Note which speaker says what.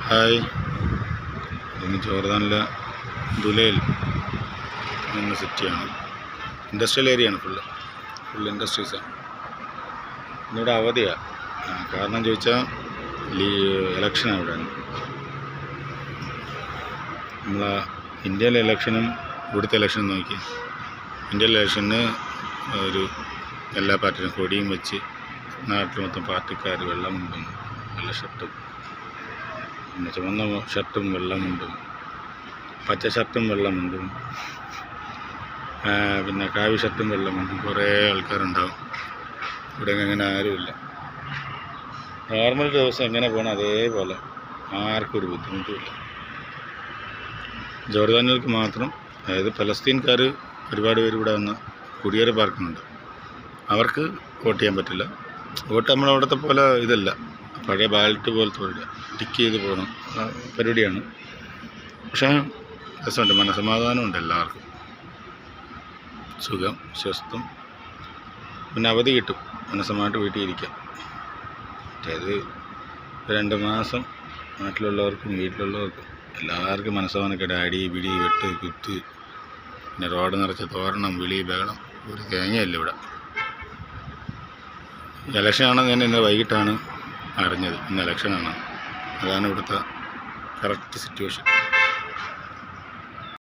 Speaker 1: Hi, ഇന്ന് ജോർദാനിലെ ദുലൈൽ എന്ന സിറ്റിയാണ്. ഇൻഡസ്ട്രിയൽ ഏരിയയാണ്. ഫുൾ ഇൻഡസ്ട്രീസാണ്. ഇന്നിവിടെ അവധിയാണ്. കാരണം ചോദിച്ചാൽ ഇലക്ഷനാണ് ഇവിടെ. നമ്മളെ ഇന്ത്യയിലെ ഇലക്ഷനും ഇവിടുത്തെ ഇലക്ഷനും നോക്കി. ഇന്ത്യയിലെ ഇലക്ഷന് എല്ലാ പാർട്ടിയും കൊടിയും വെച്ച് നാട്ടിൽ മൊത്തം പാർട്ടിക്കാർ വെള്ളമുണ്ടും വെള്ള ഷർട്ടും, പിന്നെ ചുവന്ന ഷർട്ടും വെള്ളമുണ്ടും, പച്ച ഷർട്ടും വെള്ളമുണ്ടും, പിന്നെ കാവി ഷർട്ടും വെള്ളമുണ്ടും കുറേ ആൾക്കാരുണ്ടാവും. ഇവിടെ അങ്ങനെ ആരുമില്ല. നോർമൽ ദിവസം എങ്ങനെ പോകണം അതേപോലെ, ആർക്കും ഒരു ബുദ്ധിമുട്ടുമില്ല. ജോർദാനികൾക്ക് മാത്രം, അതായത് പലസ്തീൻകാർ ഒരുപാട് പേര് ഇവിടെ വന്ന് കുടിയേറി പാർക്കുന്നുണ്ട്. അവർക്ക് വോട്ട് ചെയ്യാൻ പറ്റില്ല. വോട്ട് നമ്മളവിടുത്തെ പോലെ ഇതല്ല, പഴയ ബാലറ്റ് പോലത്തെ വരിക, ടിക്ക് ചെയ്ത് പോകണം പരിപാടിയാണ്. പക്ഷേ രസമുണ്ട്, മനസ്സമാധാനമുണ്ട്, എല്ലാവർക്കും സുഖം, സ്വസ്ഥം. പിന്നെ അവധി കിട്ടും, മനസ്സമായിട്ട് വീട്ടിൽ ഇരിക്കാം. അതായത് 2 മാസം നാട്ടിലുള്ളവർക്കും വീട്ടിലുള്ളവർക്കും എല്ലാവർക്കും മനസ്സമാനക്കേട്, അടി പിടി വെട്ട് കുത്ത്, പിന്നെ റോഡ് നിറച്ച് തോരണം, വിളി ബഹളം, ഒരു തേങ്ങയല്ല ഇവിടെ. ഇലക്ഷനാണെന്ന് ഞാൻ ഇന്നലെ വൈകിട്ടാണ് അറിഞ്ഞത്. ഇന്ന് ഇലക്ഷനാണ്. അതാണ് ഇവിടുത്തെ കറക്റ്റ് സിറ്റുവേഷൻ.